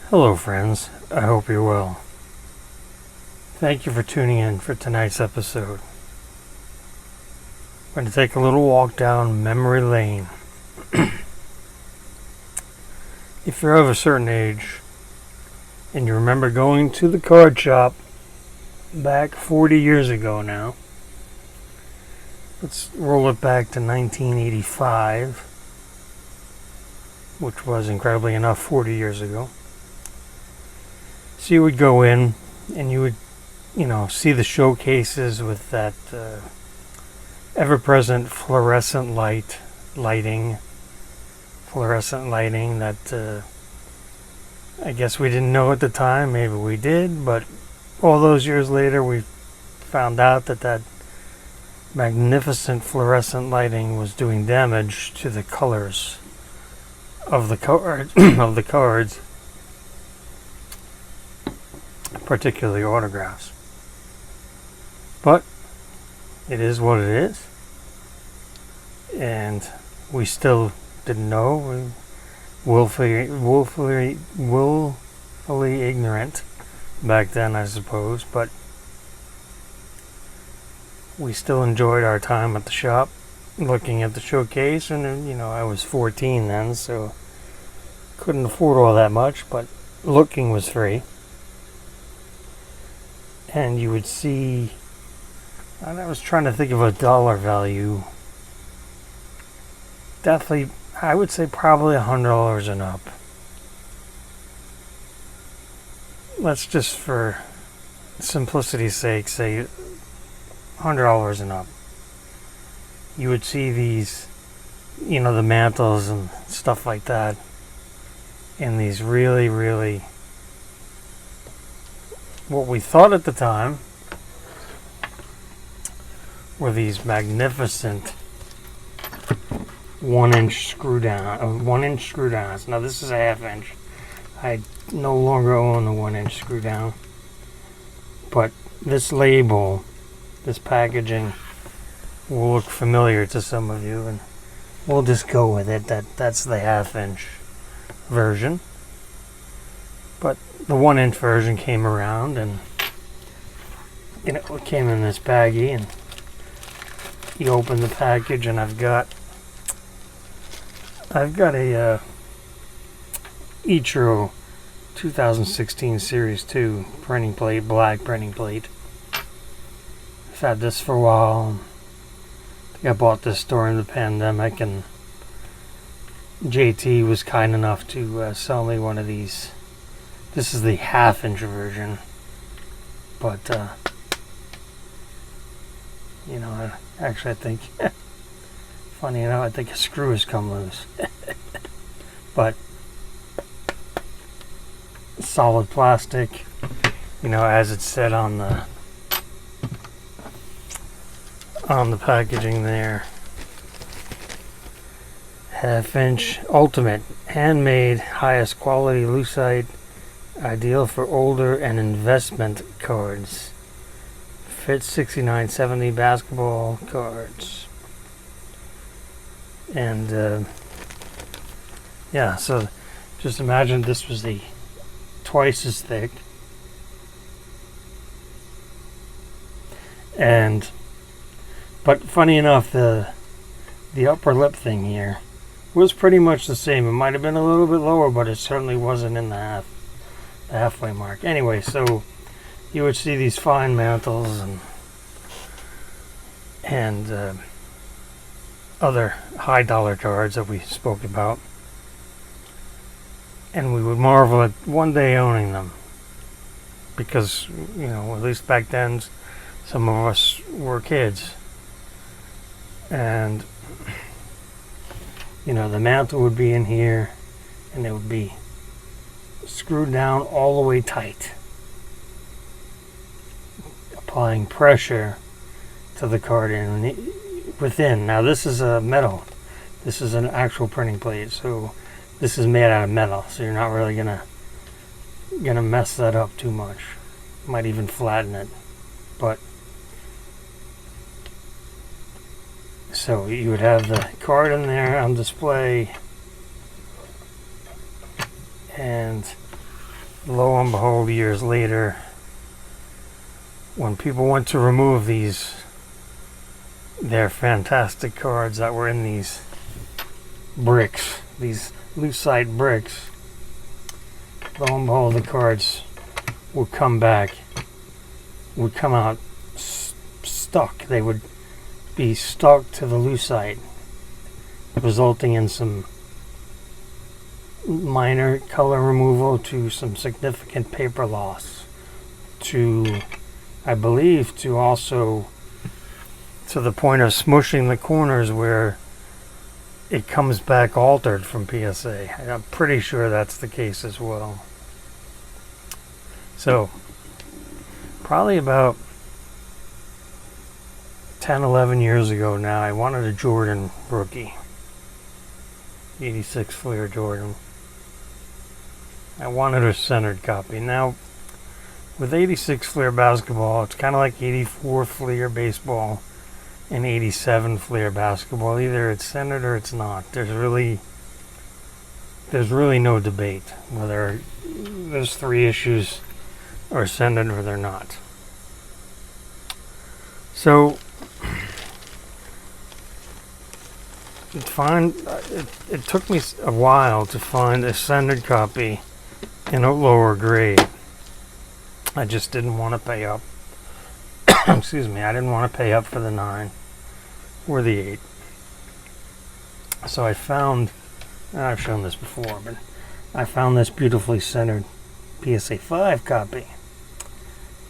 Hello, friends. I hope you're well. Thank you for tuning in for tonight's episode. I'm going to take a little walk down memory lane. If you're of a certain age and you remember going to the card shop back 40 years ago now, let's roll it back to 1985, which was incredibly enough 40 years ago. So you would go in and you would, see the showcases with that ever-present fluorescent lighting that I guess we didn't know at the time. Maybe we did, but all those years later we found out that magnificent fluorescent lighting was doing damage to the colors of the cards, particularly autographs. But it is what it is, and we still didn't know. We willfully ignorant back then, I suppose, but we still enjoyed our time at the shop looking at the showcase. And I was 14 then, so couldn't afford all that much, but looking was free. And you would see, and I was trying to think of a dollar value. Definitely, I would say probably $100 and up. Let's just, for simplicity's sake, say $100 and up. You would see these, the mantles and stuff like that in these really, really, what we thought at the time were these magnificent 1-inch screw downs. Now this is a 1/2 inch. I no longer own a 1-inch screw down, but this label, this packaging will look familiar to some of you, and we'll just go with it. That's the 1/2 inch version. But the 1-inch version came around, and it came in this baggie, and you open the package, and I've got a Ichiro 2016 Series 2 printing plate, black printing plate. I've had this for a while. I think I bought this during the pandemic, and JT was kind enough to sell me one of these. This is the 1/2 inch version, but I think, funny enough, I think a screw has come loose. But solid plastic, as it said on the packaging there. 1/2 inch ultimate, handmade, highest quality lucite, ideal for older and investment cards. Fits 6970 basketball cards. And so just imagine this was twice as thick. But funny enough, the upper lip thing here was pretty much the same. It might have been a little bit lower, but it certainly wasn't in the halfway mark. Anyway, so you would see these fine mantles and other high dollar cards that we spoke about, and we would marvel at one day owning them, because at least back then some of us were kids, and the mantle would be in here, and it would be screwed down all the way tight, applying pressure to the card within. Now this is a metal. This is an actual printing plate, so this is made out of metal. So you're not really gonna mess that up too much. Might even flatten it. But so you would have the card in there on display, and lo and behold, years later, when people went to remove their fantastic cards that were in these bricks, these lucite bricks, lo and behold, the cards would come out stuck. They would be stuck to the lucite, resulting in some minor color removal to some significant paper loss, to, I believe, to also to the point of smushing the corners where it comes back altered from PSA. I'm pretty sure that's the case as well. So, probably about 10, 11 years ago now, I wanted a Jordan rookie. 86 Fleer Jordan. I wanted a centered copy. Now, with 86 Fleer basketball, it's kind of like 84 Fleer baseball and 87 Fleer basketball. Either it's centered or it's not. There's really no debate whether those three issues are centered or they're not. So, it took me a while to find a centered copy in a lower grade. I just didn't want to pay up. Excuse me, I didn't want to pay up for the 9 or the 8. So I found, I've shown this before, but I found this beautifully centered PSA 5 copy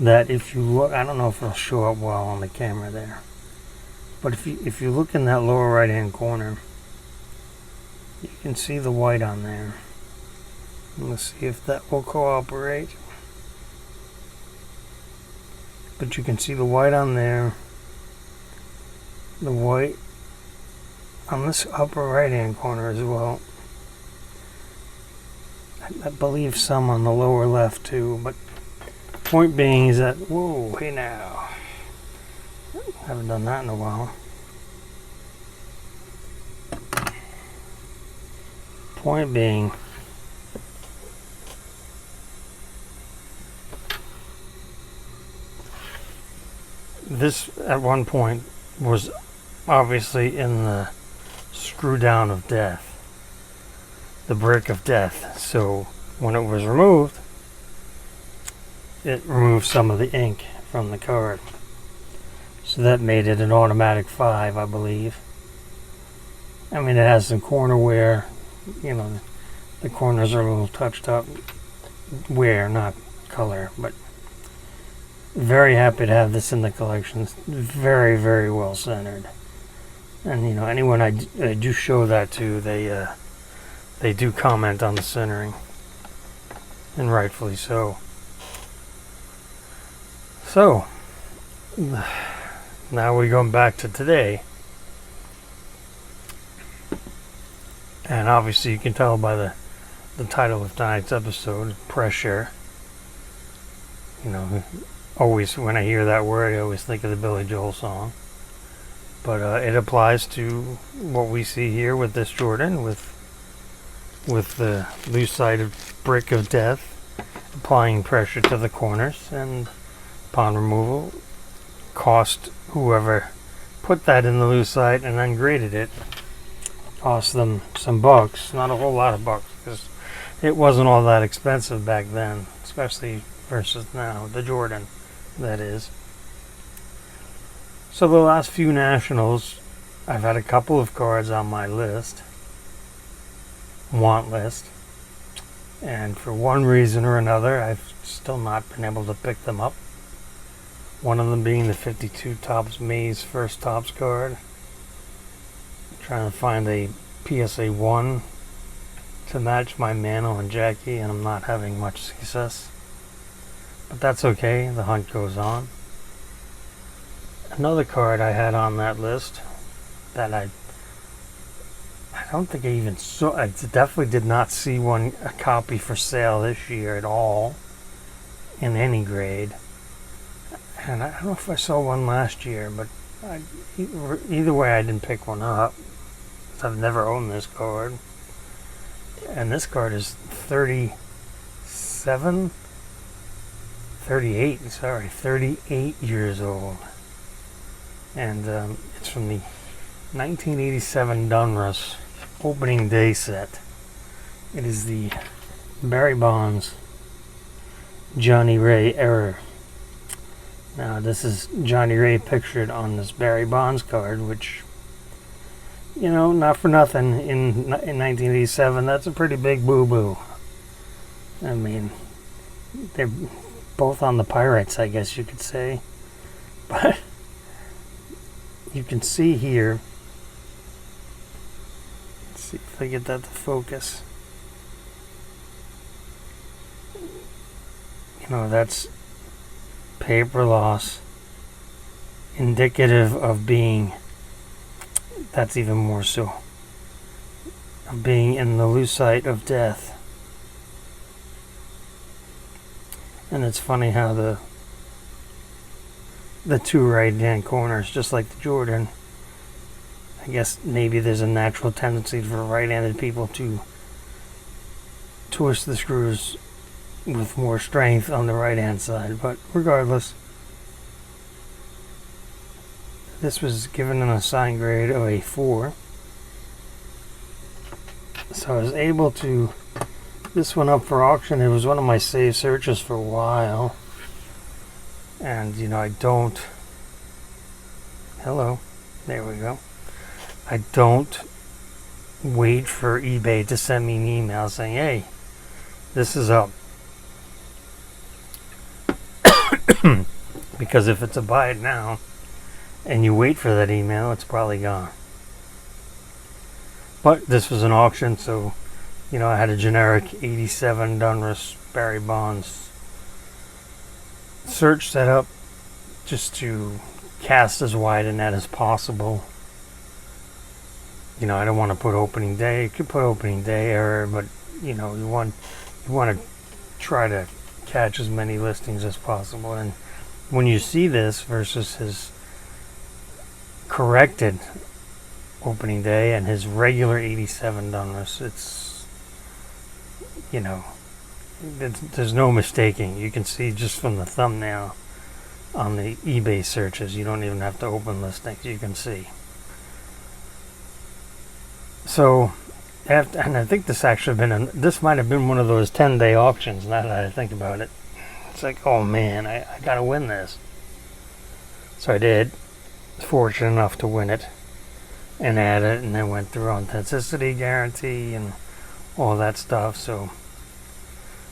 that, if you look, I don't know if it'll show up well on the camera there, but if you look in that lower right hand corner, you can see the white on there. Let's see if that will cooperate. But you can see the white on there, the white on this upper right hand corner as well. I believe some on the lower left too, but point being is that, whoa, hey now, haven't done that in a while. Point being, this at one point was obviously in the screw down of death, the brick of death. So when it was removed, it removed some of the ink from the card. So that made it an automatic 5, I believe. I mean, it has some corner wear. You know, the corners are a little touched up. Wear, not color. But very happy to have this in the collection. Very, very well centered. And, you know, anyone I do show that to, they do comment on the centering. And rightfully so. So, now we're going back to today. And obviously you can tell by the title of tonight's episode, Pressure. You know, always when I hear that word, I always think of the Billy Joel song. But it applies to what we see here with this Jordan, with the loose-sided brick of death, applying pressure to the corners, and upon removal, cost whoever put that in the lucite and then graded it, cost them some bucks, not a whole lot of bucks, because it wasn't all that expensive back then, especially versus now, the Jordan, that is. So the last few Nationals, I've had a couple of cards on my want list, and for one reason or another, I've still not been able to pick them up. One of them being the 52 Topps Maze first Topps card. I'm trying to find a PSA 1 to match my Mano and Jackie, and I'm not having much success. But that's okay, the hunt goes on. Another card I had on that list that I don't think I even saw, I definitely did not see a copy for sale this year at all, in any grade. And I don't know if I saw one last year, but either way I didn't pick one up. I've never owned this card. And this card is $37 38 years old. And it's from the 1987 Donruss opening day set. It is the Barry Bonds Johnny Ray error. Now, this is Johnny Ray pictured on this Barry Bonds card, which, you know, not for nothing, in 1987, that's a pretty big boo-boo. I mean, they're both on the Pirates, I guess you could say. But you can see here, let's see if I get that to focus. You know, that's paper loss, indicative of being, that's even more so, of being in the lucite of death. And it's funny how the two right-hand corners, just like the Jordan, I guess maybe there's a natural tendency for right-handed people to twist the screws with more strength on the right-hand side. But regardless, this was given an assigned grade of a 4. So I was able to, this went up for auction. It was one of my saved searches for a while. And, you know, I don't, hello, there we go. I don't wait for eBay to send me an email saying, hey, this is up. Because if it's a buy it now and you wait for that email, it's probably gone. But this was an auction, so, you know, I had a generic 87 Donruss Barry Bonds search set up just to cast as wide a net as possible. You know, I don't want to put opening day. You could put opening day error, but, you know, you want to try to catch as many listings as possible. And when you see this versus his corrected opening day and his regular 87 Donruss, it's, you know, there's no mistaking. You can see just from the thumbnail on the eBay searches, you don't even have to open listings, you can see. So, and I think this actually this might have been one of those 10-day auctions, now that I think about it. It's like, oh man, I gotta win this. So I did. Was fortunate enough to win it and add it, and then went through authenticity guarantee and all that stuff. So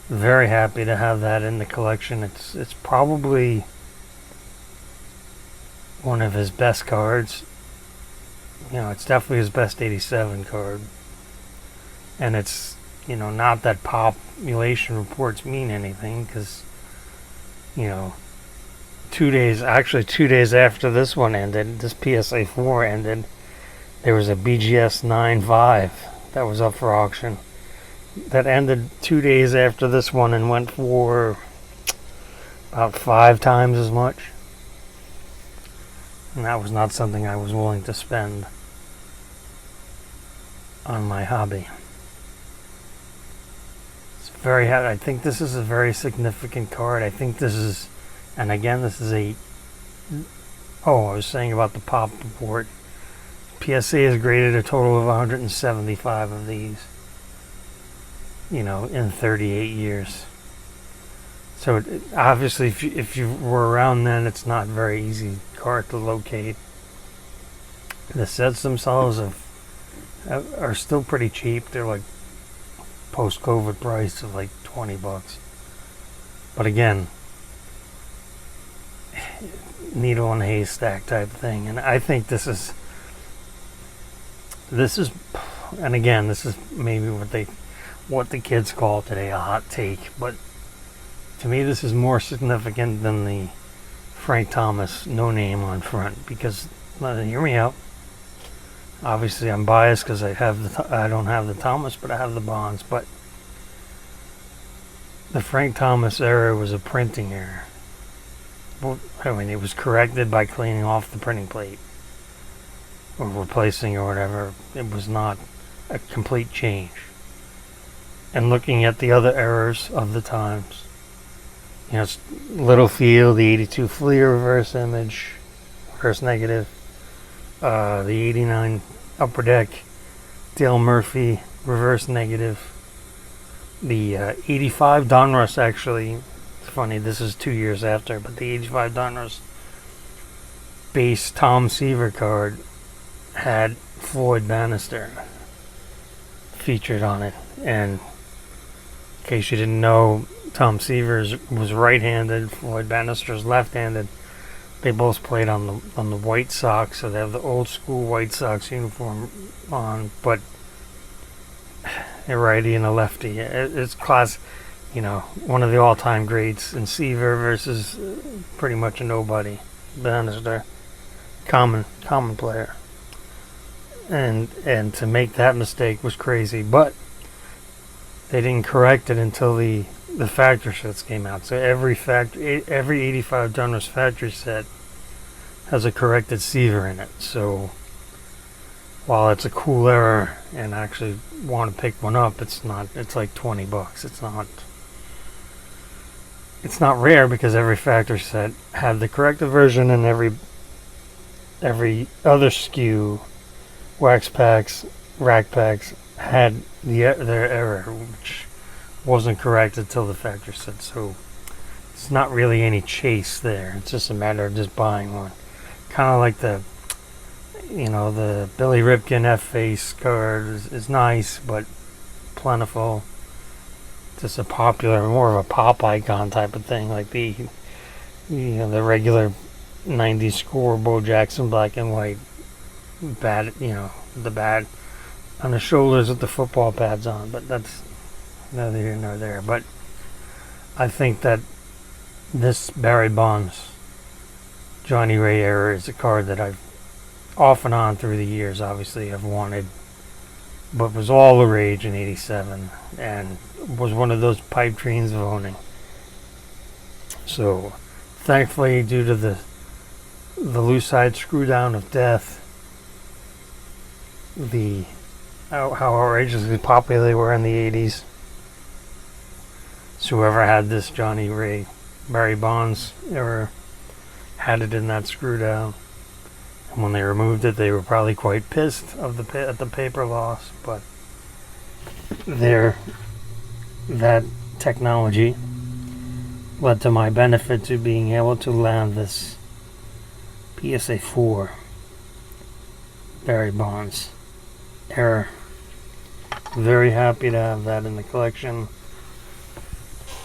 very happy to have that in the collection. It's probably one of his best cards. You know, it's definitely his best 87 card. And it's, you know, not that population reports mean anything, because, you know, 2 days after this one ended, this PSA 4 ended, there was a BGS 9.5 that was up for auction. That ended 2 days after this one and went for about 5 times as much. And that was not something I was willing to spend on my hobby. I think this is a very significant card. I think this is, and again, this is I was saying about the pop report. PSA has graded a total of 175 of these, you know, in 38 years. So obviously, if you were around then, it's not very easy card to locate. The sets themselves are still pretty cheap. They're like post-COVID price of like $20. But again, needle in a haystack type thing. And I think this is, and again, this is maybe what the kids call today a hot take, but to me this is more significant than the Frank Thomas no name on front, because, hear me out, obviously I'm biased because I don't have the Thomas, but I have the Bonds. But the Frank Thomas error was a printing error. Well, I mean, it was corrected by cleaning off the printing plate or replacing or whatever. It was not a complete change. and looking at the other errors of the times. You know, it's Littlefield, the 82 Fleer reverse image, reverse negative. The 89 Upper Deck, Dale Murphy, reverse negative. The 85 Donruss, actually, it's funny, this is 2 years after, but the 85 Donruss base Tom Seaver card had Floyd Bannister featured on it. And in case you didn't know, Tom Seaver was right-handed, Floyd Bannister's left-handed. They both played on the White Sox, so they have the old school White Sox uniform on, but a righty and a lefty. It's class, you know, one of the all-time greats. And Seaver versus pretty much a nobody, Bannister, common player. And to make that mistake was crazy, but they didn't correct it until the factory sets came out. So every 85 Donruss factory set has a corrected Seaver in it. So while it's a cool error and I actually want to pick one up, it's not. It's like $20. It's not rare because every factory set had the corrected version, and every other SKU, wax packs, rack packs, had their error, which wasn't corrected till the factory set. So it's not really any chase there. It's just a matter of just buying one. Kind of like the Billy Ripken F-Face card is nice, but plentiful. Just a popular, more of a pop icon type of thing, like the regular 90s score, Bo Jackson black and white bat, the bat on the shoulders with the football pads on. But that's neither here nor there. But I think that this Barry Bonds Johnny Ray error is a card that I've off and on through the years obviously have wanted, but was all the rage in '87 and was one of those pipe dreams of owning. So thankfully, due to the loose side screw down of death, how outrageously popular they were in the '80s, so whoever had this Johnny Ray Barry Bonds error had it in that screw down. And when they removed it, they were probably quite pissed at the paper loss. But that technology led to my benefit to being able to land this PSA 4 Barry Bonds error. Very happy to have that in the collection.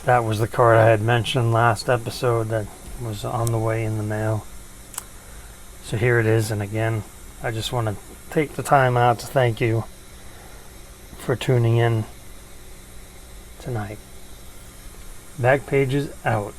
That was the card I had mentioned last episode that was on the way in the mail. So here it is, and again, I just want to take the time out to thank you for tuning in tonight. Back Pages out.